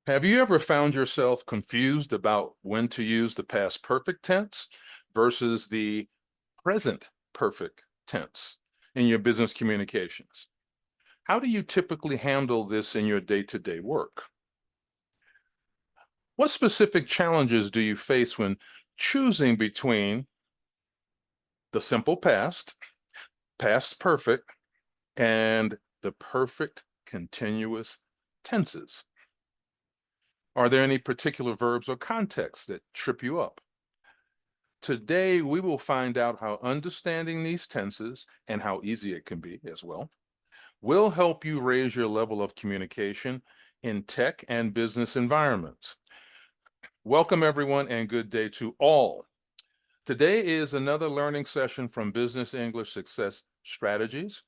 Have you ever found yourself confused about when to use the past perfect tense versus the present perfect tense in your business communications? How do you typically handle this in your day-to-day work? What specific challenges do you face when choosing between the simple past, past perfect, and the perfect continuous tenses? Are there any particular verbs or contexts that trip you up? Today, we will find out how understanding these tenses and how easy it can be as well will help you raise your level of communication in tech and business environments. Welcome, everyone, and good day to all. Today is another learning session from Business English Success Strategies.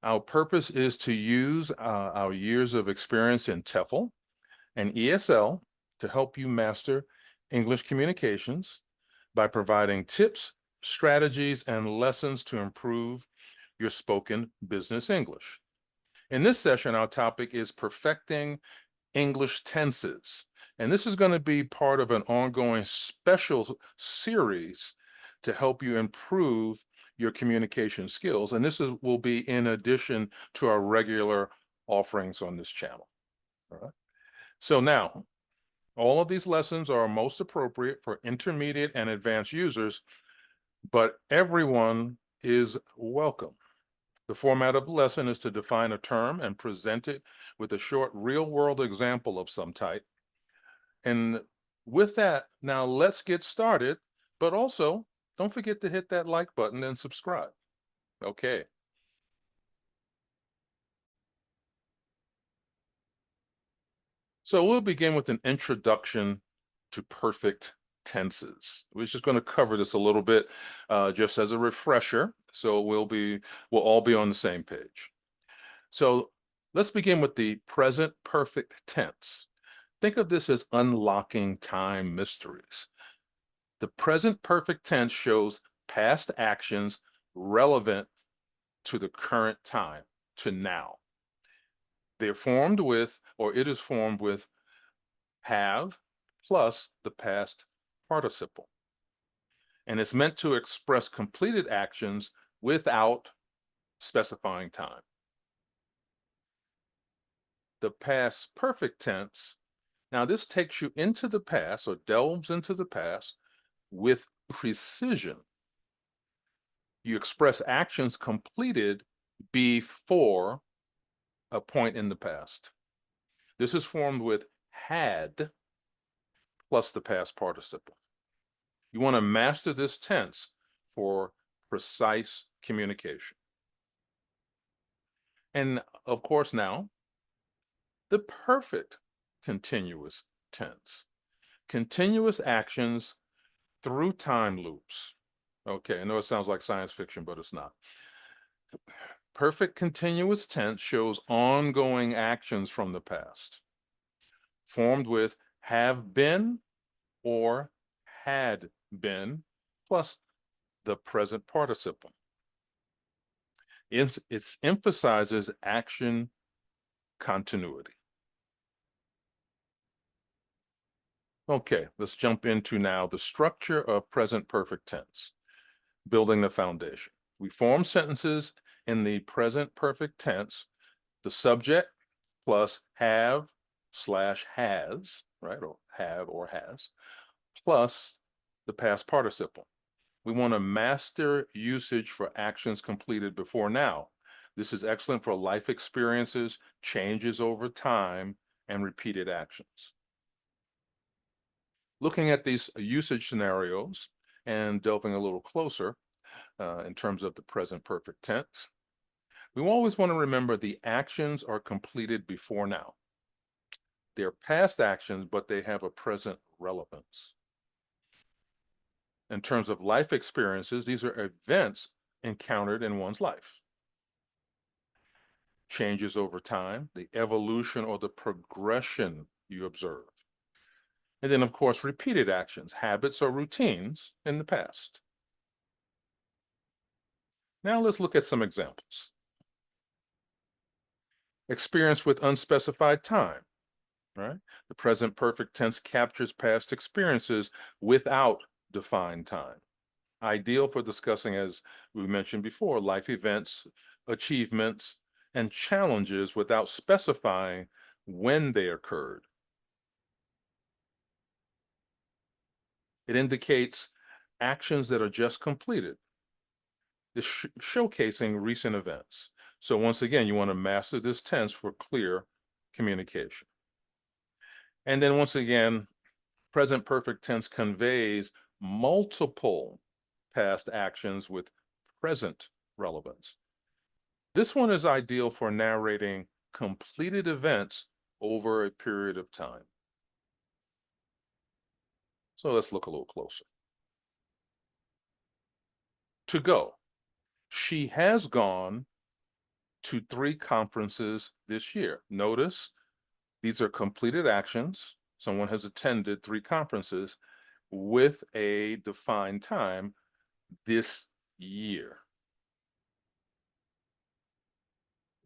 Our purpose is to use our years of experience in TEFL and ESL to help you master English communications by providing tips, strategies, and lessons to improve your spoken business English. In this session, our topic is perfecting English tenses. And this is going to be part of an ongoing special series to help you improve your communication skills. And will be in addition to our regular offerings on this channel. All right. So now, all of these lessons are most appropriate for intermediate and advanced users, but everyone is welcome. The format of the lesson is to define a term and present it with a short real-world example of some type. And with that, now let's get started, but also don't forget to hit that like button and subscribe. Okay. So we'll begin with an introduction to perfect tenses. We're just going to cover this a little bit just as a refresher. So we'll all be on the same page. So let's begin with the present perfect tense. Think of this as unlocking time mysteries. The present perfect tense shows past actions relevant to the current time, to now. They're formed with, or it is formed with, have plus the past participle. And it's meant to express completed actions without specifying time. The past perfect tense, now this takes you into the past or delves into the past with precision. You express actions completed before a point in the past. This is formed with had plus the past participle. You want to master this tense for precise communication. And of course, now, the perfect continuous tense. Continuous actions through time loops. Okay, I know it sounds like science fiction, but it's not. Perfect continuous tense shows ongoing actions from the past, formed with have been or had been, plus the present participle. It emphasizes action continuity. Okay, let's jump into now the structure of present perfect tense, building the foundation. We form sentences in the present perfect tense, the subject plus have slash has, right, or have or has, plus the past participle. We want to master usage for actions completed before now. This is excellent for life experiences, changes over time, and repeated actions. Looking at these usage scenarios and delving a little closer in terms of the present perfect tense, we always want to remember the actions are completed before now. They're past actions, but they have a present relevance. In terms of life experiences, these are events encountered in one's life. Changes over time, the evolution or the progression you observe. And then, of course, repeated actions, habits or routines in the past. Now let's look at some examples. Experience with unspecified time. right? The present perfect tense captures past experiences without defined time. Ideal for discussing, as we mentioned before, life events, achievements, and challenges without specifying when they occurred. It indicates actions that are just completed. It's showcasing recent events. So once again, you want to master this tense for clear communication. And then once again, present perfect tense conveys multiple past actions with present relevance. This one is ideal for narrating completed events over a period of time. So let's look a little closer. To go. She has gone to 3 conferences this year. Notice these are completed actions. Someone has attended 3 conferences with a defined time this year.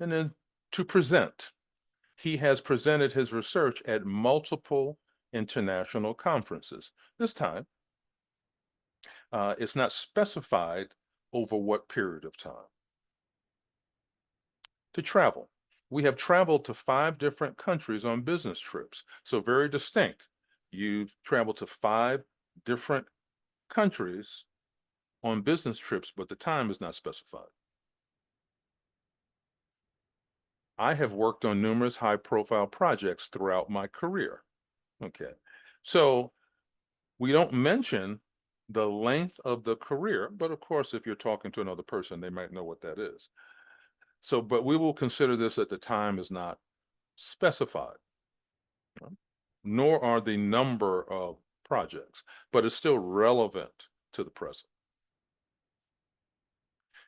And then to present. He has presented his research at multiple international conferences. This time, it's not specified over what period of time. To travel. We have traveled to 5 different countries on business trips. So very distinct. You've traveled to 5 different countries on business trips, but the time is not specified. I have worked on numerous high-profile projects throughout my career. Okay. So we don't mention the length of the career, but of course, if you're talking to another person, they might know what that is. So, but we will consider this at the time is not specified, nor are the number of projects, but it's still relevant to the present.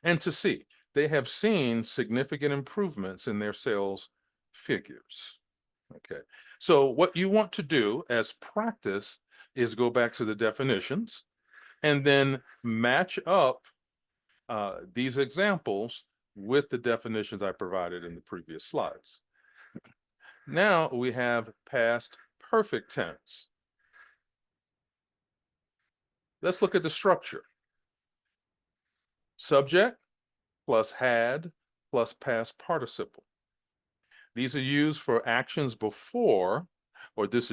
And to see, they have seen significant improvements in their sales figures. Okay, so what you want to do as practice is go back to the definitions and then match up these examples with the definitions I provided in the previous slides. Now we have past perfect tense. Let's look at the structure. Subject plus had plus past participle. These are used for actions before, or this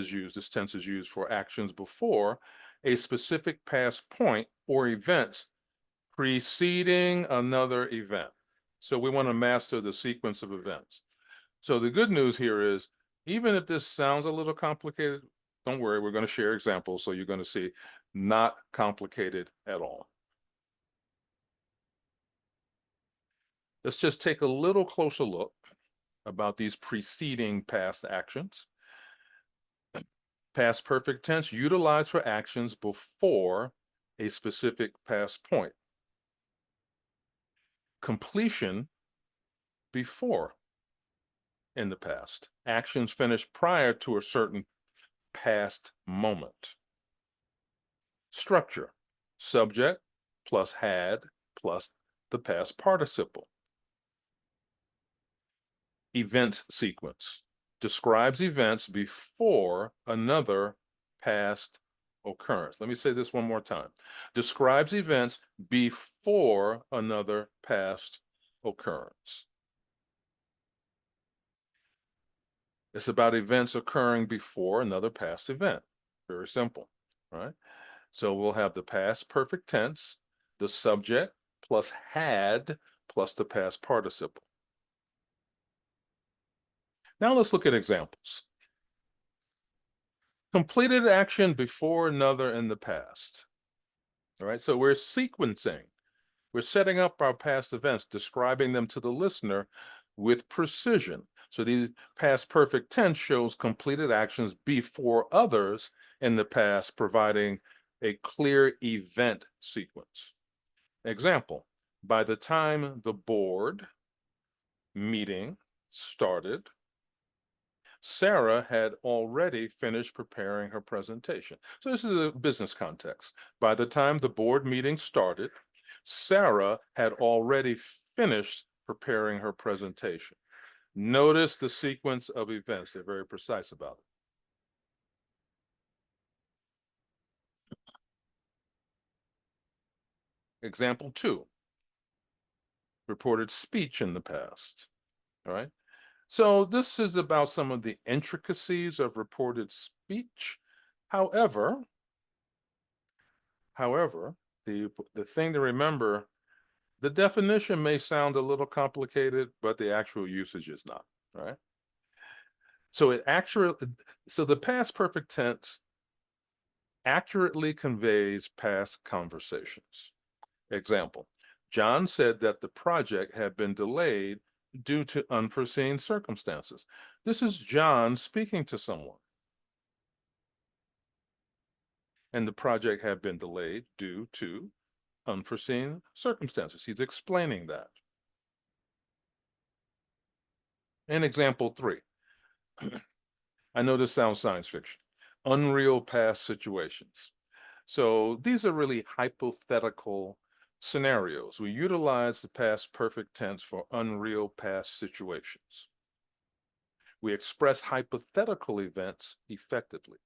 tense is used for actions before a specific past point or events preceding another event. So we want to master the sequence of events. So the good news here is, even if this sounds a little complicated, don't worry, we're going to share examples, so you're going to see not complicated at all. Let's just take a little closer look about these preceding past actions. Past perfect tense utilized for actions before a specific past point. Completion before in the past. Actions finished prior to a certain past moment. Structure. Subject plus had plus the past participle. Event sequence. Describes events before another past occurrence. Let me say this one more time. Describes events before another past occurrence. It's about events occurring before another past event. Very simple, right? So we'll have the past perfect tense, the subject plus had plus the past participle. Now let's look at examples. Completed action before another in the past. All right, so we're sequencing. We're setting up our past events, describing them to the listener with precision. So the past perfect tense shows completed actions before others in the past, providing a clear event sequence. Example, by the time the board meeting started, Sarah had already finished preparing her presentation. So this is a business context. By the time the board meeting started, Sarah had already finished preparing her presentation. Notice the sequence of events. They're very precise about it. Example 2, reported speech in the past. All right. So this is about some of the intricacies of reported speech. However, the thing to remember, the definition may sound a little complicated, but the actual usage is not, right? So the past perfect tense accurately conveys past conversations. Example, John said that the project had been delayed due to unforeseen circumstances. This is John speaking to someone. And the project had been delayed due to unforeseen circumstances. He's explaining that. And example 3. I know this sounds science fiction. Unreal past situations. So these are really hypothetical scenarios. We utilize the past perfect tense for unreal past situations. We express hypothetical events effectively.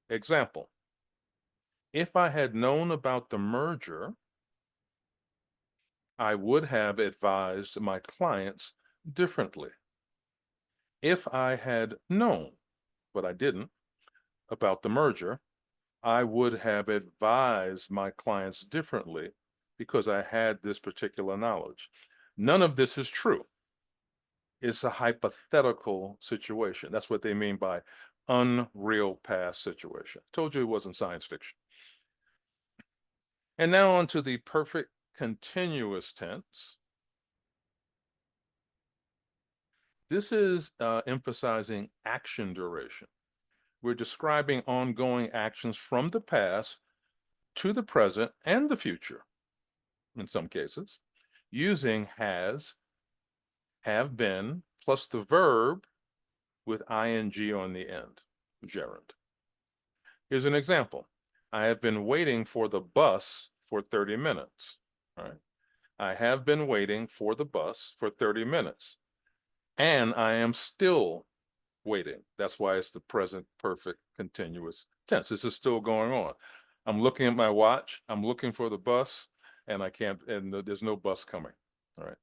Example, if I had known about the merger, I would have advised my clients differently. If I had known, but I didn't, about the merger, I would have advised my clients differently because I had this particular knowledge. None of this is true. It's a hypothetical situation. That's what they mean by unreal past situation. Told you it wasn't science fiction. And now on to the perfect continuous tense. This is emphasizing action duration. We're describing ongoing actions from the past to the present and the future, in some cases, using has, have been, plus the verb with ing on the end, gerund. Here's an example. I have been waiting for the bus for 30 minutes. All right. I have been waiting for the bus for 30 minutes. And I am still waiting. That's why it's the present perfect continuous tense. This is still going on. I'm looking at my watch. I'm looking for the bus, and I can't, and there's no bus coming. All right.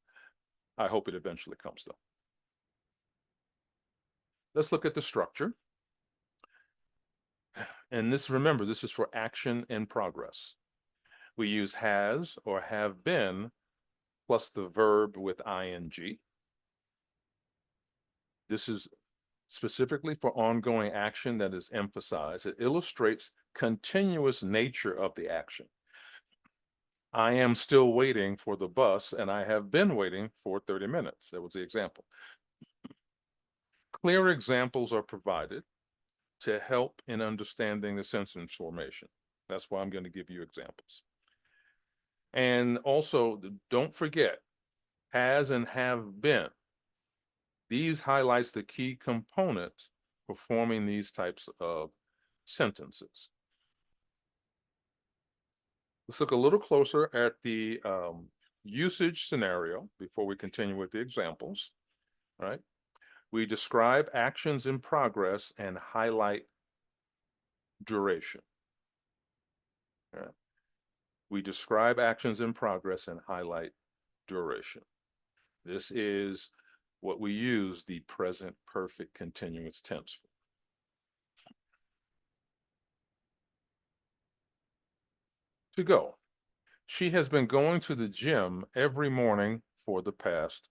I hope it eventually comes, though. Let's look at the structure. And this, remember, this is for action in progress. We use has or have been plus the verb with ing. This is specifically for ongoing action that is emphasized. It illustrates continuous nature of the action. I am still waiting for the bus, and I have been waiting for 30 minutes. That was the example. Clear examples are provided to help in understanding the sentence formation. That's why I'm going to give you examples. And also, don't forget, has and have been. These highlights the key components for forming these types of sentences. Let's look a little closer at the usage scenario before we continue with the examples. All right. We describe actions in progress and highlight duration. All right. We describe actions in progress and highlight duration. This is what we use the present perfect continuous tense for. To go. She has been going to the gym every morning for the past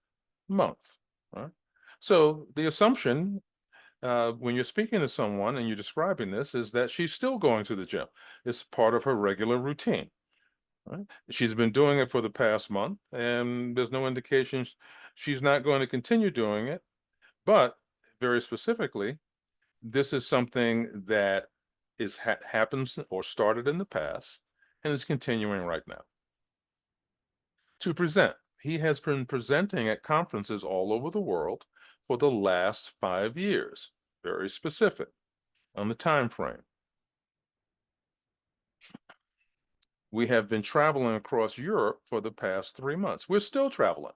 month. Right? So the assumption when you're speaking to someone and you're describing this is that she's still going to the gym. It's part of her regular routine. Right? She's been doing it for the past month, and there's no indication she's not going to continue doing it. But very specifically, this is something that happens or started in the past and is continuing right now. To present, he has been presenting at conferences all over the world for the last 5 years. Very specific on the time frame. We have been traveling across Europe for the past 3 months. We're still traveling.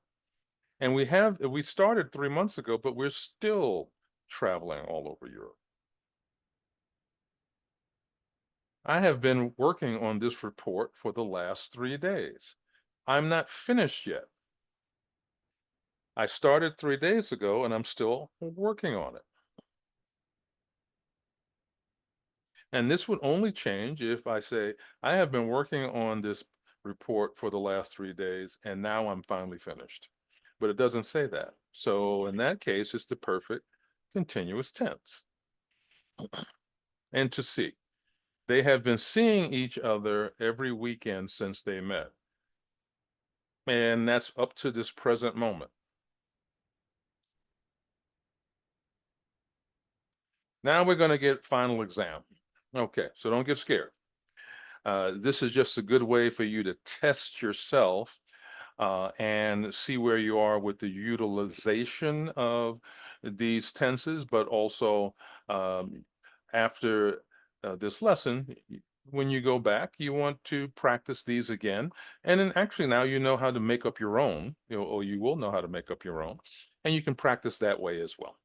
And we started 3 months ago, but we're still traveling all over Europe. I have been working on this report for the last 3 days. I'm not finished yet. I started 3 days ago and I'm still working on it. And this would only change if I say, I have been working on this report for the last 3 days and now I'm finally finished. But it doesn't say that. So in that case, it's the perfect continuous tense. And to see, they have been seeing each other every weekend since they met. And that's up to this present moment. Now we're going to get final exam. Okay, so don't get scared. This is just a good way for you to test yourself and see where you are with the utilization of these tenses, but also after this lesson, when you go back, you want to practice these again. And then actually now you know how to make up your own, or you will know how to make up your own, and you can practice that way as well.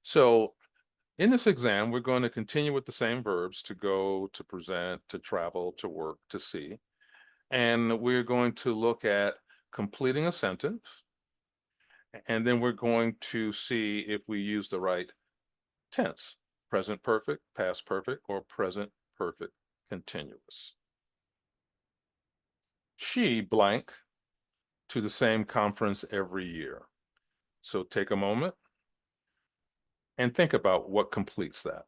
So in this exam, we're going to continue with the same verbs: to go, to present, to travel, to work, to see. And we're going to look at completing a sentence. And then we're going to see if we use the right tense: present perfect, past perfect, or present perfect continuous. She blank to the same conference every year. So take a moment and think about what completes that.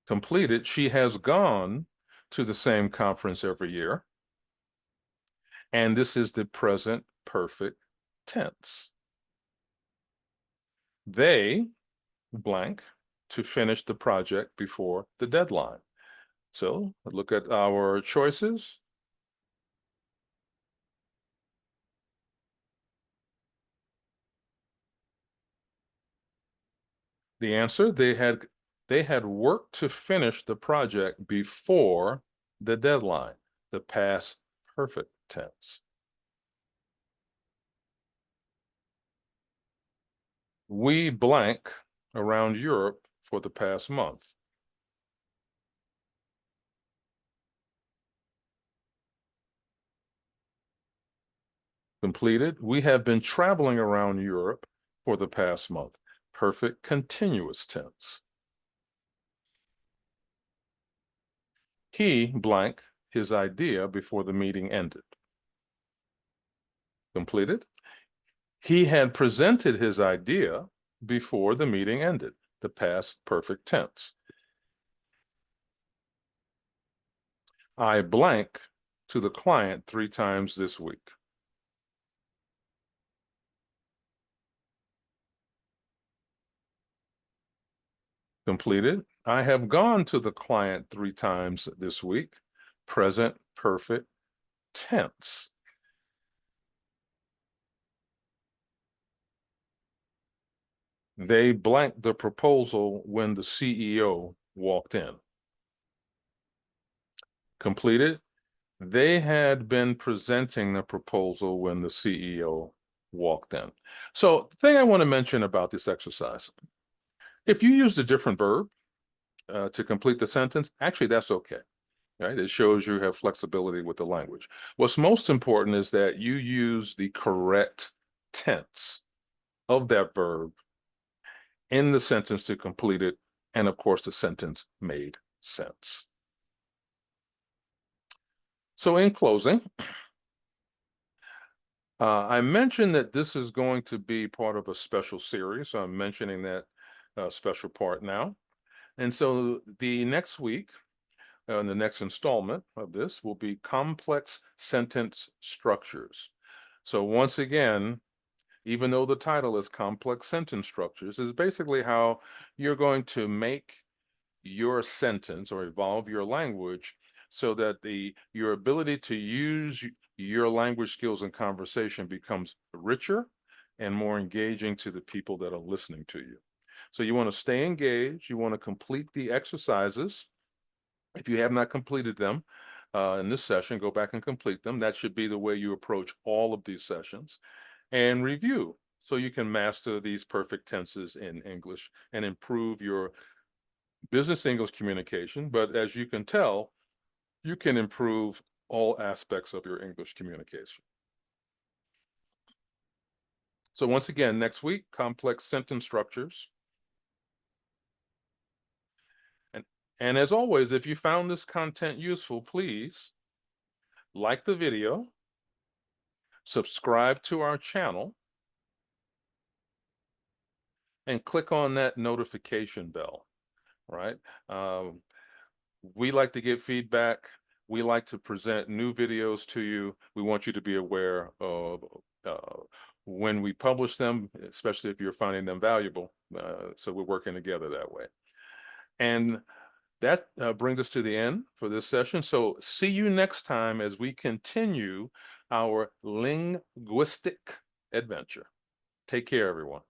Completed, she has gone to the same conference every year. And this is the present perfect tense. They blank to finish the project before the deadline. So look at our choices. The answer, they had worked to finish the project before the deadline, the past perfect tense. We blank around Europe for the past month. Completed, we have been traveling around Europe for the past month. Perfect continuous tense. He blank his idea before the meeting ended. Completed, he had presented his idea before the meeting ended, the past perfect tense. I blank to the client 3 times this week. Completed, I have gone to the client 3 times this week, present perfect tense. They blanked the proposal when the CEO walked in. Completed, they had been presenting the proposal when the CEO walked in. So the thing I want to mention about this exercise, if you used a different verb to complete the sentence, actually that's okay, right? It shows you have flexibility with the language. What's most important is that you use the correct tense of that verb in the sentence to complete it, and of course the sentence made sense. So in closing, I mentioned that this is going to be part of a special series, so I'm mentioning that special part now. And so the next week, in the next installment of this, will be complex sentence structures. So once again, even though the title is complex sentence structures, is basically how you're going to make your sentence or evolve your language so that your ability to use your language skills in conversation becomes richer and more engaging to the people that are listening to you. So you want to stay engaged. You want to complete the exercises. If you have not completed them in this session, go back and complete them. That should be the way you approach all of these sessions. And review. so you can master these perfect tenses in English and improve your business English communication. But as you can tell, you can improve all aspects of your English communication. So once again, next week, complex sentence structures. And as always, if you found this content useful, please like the video, subscribe to our channel, and click on that notification bell, right? We like to get feedback. We like to present new videos to you. We want you to be aware of when we publish them, especially if you're finding them valuable. So we're working together that way. And that brings us to the end for this session. So see you next time as we continue our linguistic adventure. Take care, everyone.